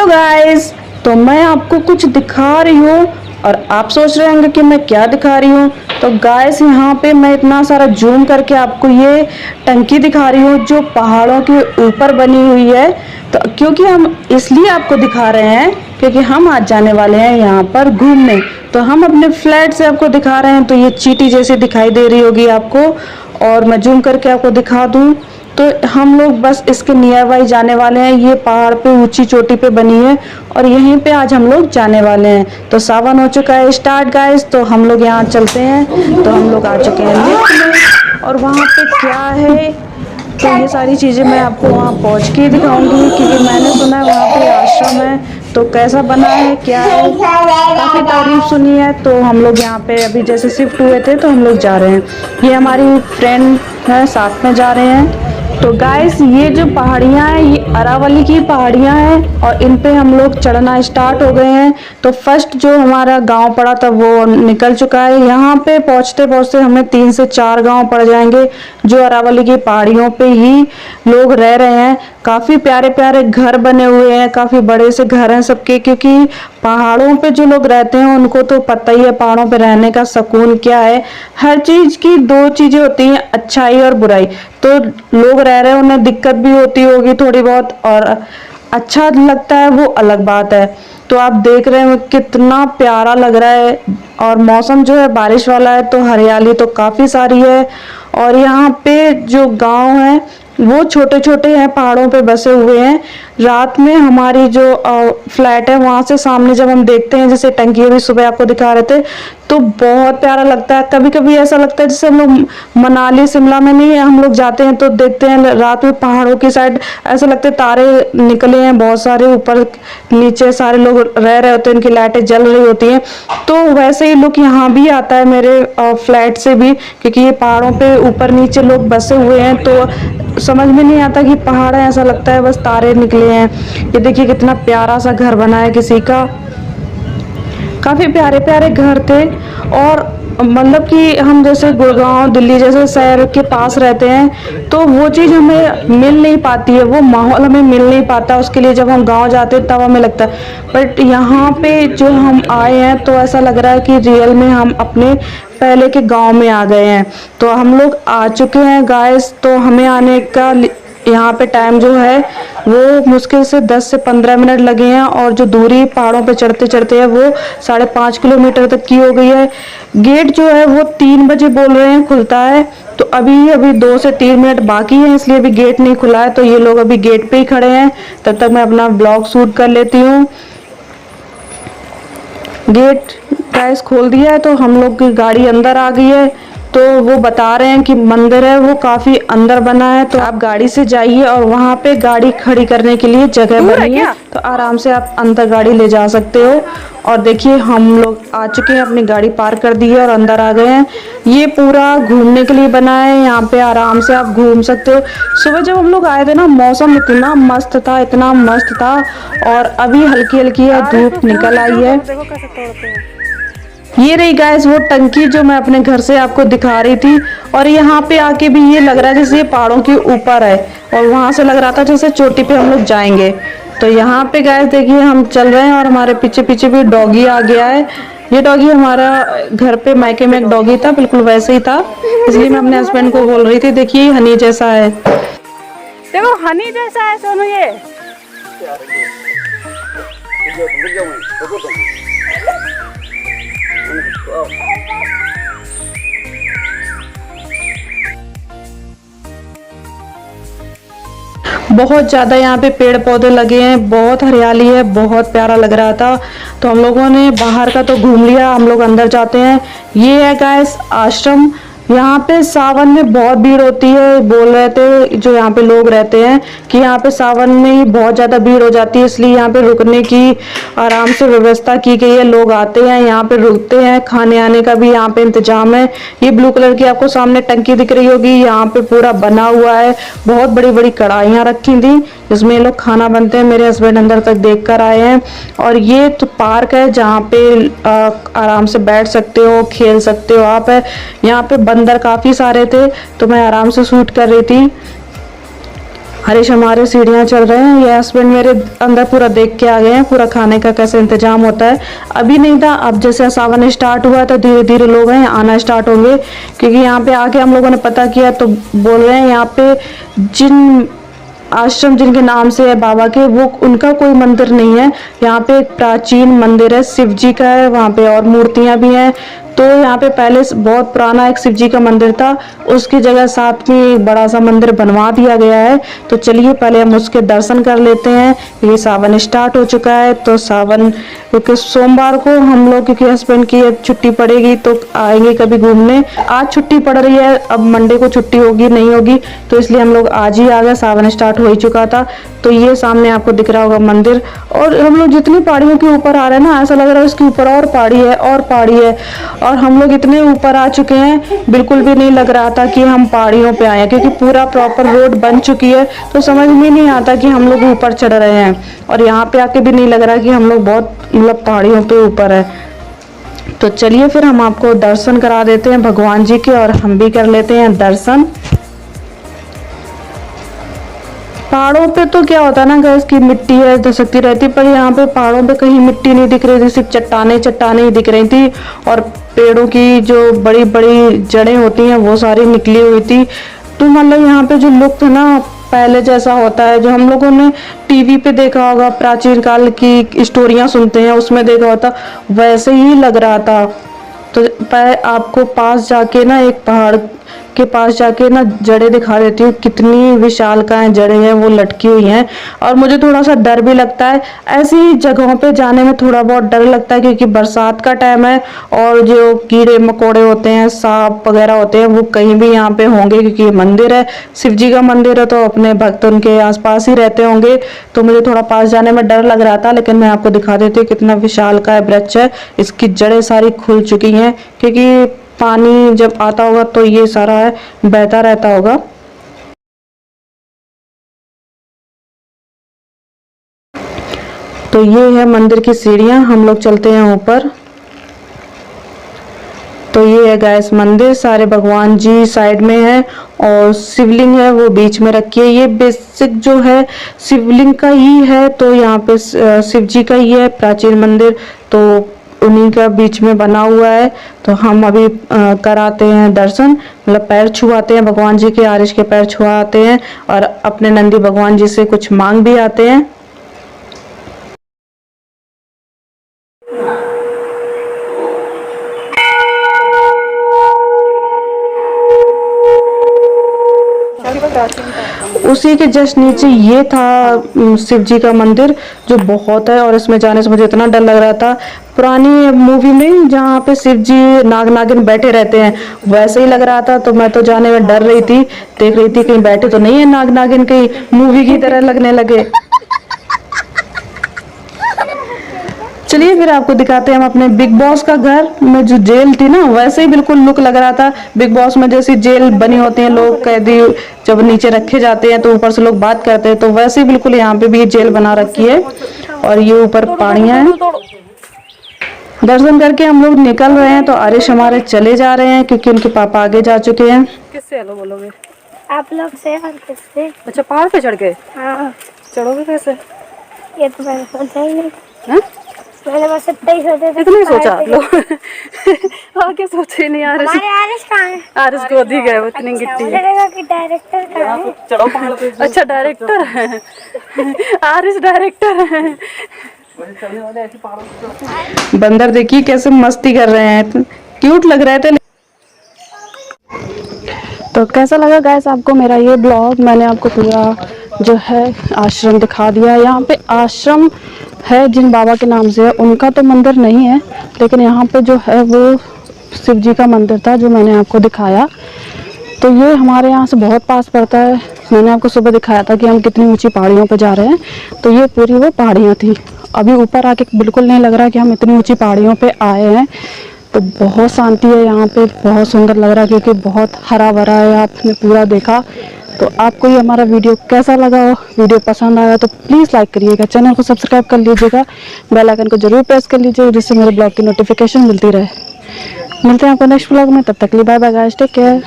Hello guys, तो मैं आपको कुछ दिखा रही हूँ और आप सोच रहे होंगे कि मैं क्या दिखा रही हूँ। तो गाइस यहाँ पे मैं इतना सारा जूम करके आपको ये टंकी दिखा रही हूँ जो पहाड़ों के ऊपर बनी हुई है। तो क्योंकि हम इसलिए आपको दिखा रहे हैं क्योंकि हम आज जाने वाले हैं यहाँ पर घूमने। तो हम अपने फ्लैट से आपको दिखा रहे हैं। तो ये चींटी जैसी दिखाई दे रही होगी आपको, और मैं जूम करके आपको दिखा दूँ तो हम लोग बस इसके नियर बाई जाने वाले हैं। ये पहाड़ पे ऊंची चोटी पे बनी है और यहीं पे आज हम लोग जाने वाले हैं। तो सावन हो चुका है स्टार्ट गाइस, तो हम लोग यहाँ चलते हैं। तो हम लोग आ चुके हैं लिफ्ट में और वहाँ पे क्या है तो ये सारी चीज़ें मैं आपको वहाँ पहुँच के दिखाऊंगी, क्योंकि मैंने सुना है वहाँ पे आश्रम है। तो कैसा बना है क्या है, काफ़ी तारीफ सुनी है। तो हम लोग यहाँ पे अभी जैसे शिफ्ट हुए थे तो हम लोग जा रहे हैं। ये हमारी फ्रेंड है, साथ में जा रहे हैं। तो गाइस ये जो पहाड़ियाँ हैं ये अरावली की पहाड़ियाँ हैं और इन पे हम लोग चढ़ना स्टार्ट हो गए हैं। तो फर्स्ट जो हमारा गांव पड़ा था वो निकल चुका है। यहाँ पे पहुँचते पहुँचते हमें 3 से 4 गांव पड़ जाएंगे जो अरावली की पहाड़ियों पे ही लोग रह रहे हैं। काफ़ी प्यारे प्यारे घर बने हुए हैं, काफ़ी बड़े से घर हैं सबके, क्योंकि पहाड़ों पे जो लोग रहते हैं उनको तो पता ही है पहाड़ों पे रहने का सुकून क्या है। हर चीज़ की दो चीज़ें होती हैं, अच्छाई और बुराई। तो लोग रह रहे हैं उन्हें दिक्कत भी होती होगी थोड़ी बहुत, और अच्छा लगता है वो अलग बात है। तो आप देख रहे हो कितना प्यारा लग रहा है और मौसम जो है बारिश वाला है, तो हरियाली तो काफ़ी सारी है। और यहाँ पे जो गांव है वो छोटे छोटे हैं, पहाड़ों पे बसे हुए हैं। रात में हमारी जो फ्लैट है वहाँ से सामने जब हम देखते हैं, जैसे टंकी अभी सुबह आपको दिखा रहे थे, तो बहुत प्यारा लगता है। कभी कभी ऐसा लगता है जैसे हम लोग मनाली शिमला में नहीं है, हम लोग जाते हैं तो देखते हैं रात में पहाड़ों की साइड ऐसा लगता है तारे निकले हैं बहुत सारे, ऊपर नीचे सारे लोग रह रहे होते हैं, इनकी लाइटें जल रही होती हैं। तो वैसे ही लुक यहाँ भी आता है मेरे फ्लैट से भी, क्योंकि ये पहाड़ों पे ऊपर नीचे लोग बसे हुए हैं। तो समझ में नहीं आता कि पहाड़ है, ऐसा लगता है बस तारे निकले हैं। ये देखिए कितना प्यारा सा घर बना है किसी का, काफ़ी प्यारे प्यारे घर थे। और मतलब कि हम जैसे गुड़गांव दिल्ली जैसे शहर के पास रहते हैं तो वो चीज़ हमें मिल नहीं पाती है, वो माहौल हमें मिल नहीं पाता। उसके लिए जब हम गांव जाते हैं तब हमें लगता है, बट यहाँ पे जो हम आए हैं तो ऐसा लग रहा है कि रियल में हम अपने पहले के गांव में आ गए हैं। तो हम लोग आ चुके हैं गाइस। तो हमें आने का यहाँ पे टाइम जो है वो मुश्किल से 10 से 15 मिनट लगे हैं, और जो दूरी पहाड़ों पे चढ़ते चढ़ते है वो 5.5 किलोमीटर तक की हो गई है। गेट जो है वो 3 बजे बोल रहे हैं खुलता है, तो अभी 2 से 3 मिनट बाकी है, इसलिए अभी गेट नहीं खुला है। तो ये लोग अभी गेट पे ही खड़े हैं, तब तक मैं अपना ब्लॉग शूट कर लेती हूँ। गेट गाइस खोल दिया है, तो हम लोग की गाड़ी अंदर आ गई है। तो वो बता रहे हैं कि मंदिर है वो काफ़ी अंदर बना है, तो आप गाड़ी से जाइए और वहाँ पे गाड़ी खड़ी करने के लिए जगह बनी है, तो आराम से आप अंदर गाड़ी ले जा सकते हो। और देखिए हम लोग आ चुके हैं, अपनी गाड़ी पार्क कर दी है और अंदर आ गए हैं। ये पूरा घूमने के लिए बना है, यहाँ पे आराम से आप घूम सकते हो। सुबह जब हम लोग आए थे ना मौसम इतना मस्त था, इतना मस्त था, और अभी हल्की हल्की धूप निकल आई है। ये रही गाइस वो टंकी जो मैं अपने घर से आपको दिखा रही थी, और यहाँ पे आके भी ये लग रहा है जैसे ये पहाड़ों के ऊपर है, और वहां से लग रहा था जैसे चोटी पे हम लोग जाएंगे। तो यहाँ पे गाइस देखिए हम चल रहे हैं और हमारे पीछे पीछे भी डॉगी आ गया है। ये डॉगी हमारा घर पे मायके में एक डॉगी था, बिल्कुल वैसे ही था, इसलिए मैं अपने हस्बैंड को बोल रही थी देखिए हनी जैसा है। देखो हनी जैसा है सोनू ये। बहुत ज़्यादा यहाँ पे पेड़ पौधे लगे हैं, बहुत हरियाली है, बहुत प्यारा लग रहा था। तो हम लोगों ने बाहर का तो घूम लिया, हम लोग अंदर जाते हैं। ये है गाइस आश्रम। यहाँ पे सावन में बहुत भीड़ होती है, बोल रहे थे जो यहाँ पे लोग रहते हैं कि यहाँ पे सावन में ही बहुत ज़्यादा भीड़ हो जाती है, इसलिए यहाँ पे रुकने की आराम से व्यवस्था की गई है। लोग आते हैं यहाँ पे रुकते हैं, खाने आने का भी यहाँ पे इंतजाम है। ये ब्लू कलर की आपको सामने टंकी दिख रही होगी, यहाँ पे पूरा बना हुआ है, बहुत बड़ी बड़ी कढ़ाइयाँ रखी थी जिसमें लोग खाना बनते हैं। मेरे हस्बैंड अंदर तक देख कर आए हैं। और ये तो पार्क है जहाँ पे आराम से बैठ सकते हो, खेल सकते हो आप। यहाँ पे बंदर काफ़ी सारे थे तो मैं आराम से शूट कर रही थी। हरीश हमारे सीढ़ियाँ चढ़ रहे हैं, ये हस्बैंड मेरे अंदर पूरा देख के आ गए हैं पूरा खाने का कैसे इंतजाम होता है। अभी नहीं था, अब जैसे सावन स्टार्ट हुआ है तो धीरे धीरे लोग हैं आना स्टार्ट होंगे, क्योंकि यहाँ पे आके हम लोगों ने पता किया तो बोल रहे हैं यहाँ पे जिन आश्रम जिनके नाम से है बाबा के, वो उनका कोई मंदिर नहीं है। यहाँ पे एक प्राचीन मंदिर है, शिव जी का है, वहाँ पे और मूर्तियां भी हैं। तो यहाँ पे पहले बहुत पुराना एक शिव जी का मंदिर था, उसकी जगह साथ में एक बड़ा सा मंदिर बनवा दिया गया है। तो चलिए पहले हम उसके दर्शन कर लेते हैं। ये सावन स्टार्ट हो चुका है, तो सावन क्योंकि सोमवार को हम लोग, क्योंकि हस्बैंड की छुट्टी पड़ेगी तो आएंगे कभी घूमने। आज छुट्टी पड़ रही है, अब मंडे को छुट्टी होगी नहीं होगी, तो इसलिए हम लोग आज ही आ गए, सावन स्टार्ट हो ही चुका था। तो ये सामने आपको दिख रहा होगा मंदिर, और हम लोग जितनी पहाड़ियों के ऊपर आ रहे हैं ना, ऐसा लग रहा है उसके ऊपर और पहाड़ी है और पहाड़ी है, और हम लोग इतने ऊपर आ चुके हैं बिल्कुल भी नहीं लग रहा था कि हम पहाड़ियों पे आए हैं, क्योंकि पूरा प्रॉपर रोड बन चुकी है, तो समझ में नहीं आता कि हम लोग ऊपर चढ़ रहे हैं। और यहाँ पे आके भी नहीं लग रहा कि हम लोग बहुत मतलब पहाड़ियों पे ऊपर है। तो चलिए फिर हम आपको दर्शन करा देते हैं भगवान जी के, और हम भी कर लेते हैं दर्शन। पहाड़ों पे तो क्या होता है ना गैस की मिट्टी है धसकती रहती, पर यहाँ पे पहाड़ों पे कहीं मिट्टी नहीं दिख रही थी, सिर्फ चट्टाने चट्टाने ही दिख रही थी, और पेड़ों की जो बड़ी बड़ी जड़ें होती हैं वो सारी निकली हुई थी। तो मतलब यहाँ पे जो लुक था ना पहले जैसा होता है, जो हम लोगों ने टीवी पे देखा होगा, प्राचीन काल की स्टोरियां सुनते हैं उसमें देखा होता, वैसे ही लग रहा था। तो आपको पास जाके ना, एक पहाड़ के पास जाके ना जड़ें दिखा देती हूँ, कितनी विशालकाय जड़ें हैं वो लटकी हुई हैं। और मुझे थोड़ा सा डर भी लगता है, ऐसी जगहों पे जाने में थोड़ा बहुत डर लगता है, क्योंकि बरसात का टाइम है और जो कीड़े मकोड़े होते हैं, सांप वगैरह होते हैं, वो कहीं भी यहाँ पे होंगे, क्योंकि ये मंदिर है, शिव जी का मंदिर है, तो अपने भक्त उनके आसपास ही रहते होंगे। तो मुझे थोड़ा पास जाने में डर लग रहा था, लेकिन मैं आपको दिखा देती हूँ कितना विशालकाय वृक्ष है, इसकी जड़ें सारी खुल चुकी हैं, क्योंकि पानी जब आता होगा तो ये सारा है बहता रहता होगा। तो ये है मंदिर की सीढ़ियां, हम लोग चलते हैं ऊपर। तो ये है गाइस मंदिर, सारे भगवान जी साइड में है और शिवलिंग है वो बीच में रखी है। ये बेसिक जो है शिवलिंग का ही है, तो यहाँ पे शिव जी का ही है प्राचीन मंदिर, तो उन्हीं का बीच में बना हुआ है। तो हम अभी कराते हैं दर्शन, मतलब पैर छुआते हैं भगवान जी के, आरिश के पैर छुआते हैं और अपने नंदी भगवान जी से कुछ मांग भी आते हैं। उसी के जस्ट नीचे ये था शिव जी का मंदिर, जो बहुत है, और इसमें जाने से मुझे इतना डर लग रहा था। पुरानी मूवी में जहाँ पे शिव जी नाग नागिन बैठे रहते हैं वैसे ही लग रहा था, तो मैं तो जाने में डर रही थी, देख रही थी कहीं बैठे तो नहीं है नाग नागिन, कहीं मूवी की तरह लगने लगे। चलिए फिर आपको दिखाते हैं हम अपने बिग बॉस का घर में जो जेल थी ना, वैसे ही बिल्कुल लुक लग रहा था। बिग बॉस में जैसी जेल बनी होती है, लोग कैदी जब नीचे रखे जाते हैं तो ऊपर से लोग बात करते हैं, तो वैसे ही बिल्कुल यहाँ पे भी जेल बना रखी है। और ये ऊपर पहाड़ियां हैं। दर्शन करके हम लोग निकल रहे हैं, तो आरिश हमारे चले जा रहे हैं क्योंकि उनके पापा आगे जा चुके हैं। किससे हेलो बोलोगे आप लोग से और किससे? अच्छा पहाड़ पे चढ़ के हाँ, चढ़ोगे कैसे? ये तो मैंने सोचा ही नहीं। हाँ? मैंने बस इतना ही सोचा था। इतना ही सोचा आप लोग आगे सोचे ही नहीं। आरिश हमारे आरिश कहाँ है? आरिश गोद ही गए, इतनी गिट्टी है। लगेगा कि डायरेक्टर कहाँ है? चढ़ो पहाड़ पे। अच्छा डायरेक्टर है आरिश, डायरेक्टर है। बंदर देखिए कैसे मस्ती कर रहे हैं, क्यूट लग रहे थे। तो कैसा लगा गाइस आपको मेरा ये ब्लॉग? मैंने आपको पूरा जो है आश्रम दिखा दिया। यहाँ पे आश्रम है जिन बाबा के नाम से है, उनका तो मंदिर नहीं है, लेकिन यहाँ पे जो है वो शिव जी का मंदिर था जो मैंने आपको दिखाया। तो ये हमारे यहाँ से बहुत पास पड़ता है। मैंने आपको सुबह दिखाया था कि हम कितनी ऊंची पहाड़ियों पे जा रहे हैं, तो ये पूरी वो पहाड़ियाँ थी। अभी ऊपर आके बिल्कुल नहीं लग रहा कि हम इतनी ऊंची पहाड़ियों पे आए हैं। तो बहुत शांति है यहाँ पे, बहुत सुंदर लग रहा है क्योंकि बहुत हरा भरा है। आपने पूरा देखा। तो आपको ये हमारा वीडियो कैसा लगा हो, वीडियो पसंद आया तो प्लीज़ लाइक करिएगा, चैनल को सब्सक्राइब कर लीजिएगा, बेल आइकन को जरूर प्रेस कर लीजिएगा जिससे मेरे ब्लॉग की नोटिफिकेशन मिलती रहे। मिलते हैं आपको नेक्स्ट ब्लॉग में, तब तक के लिए bye bye guys, take care.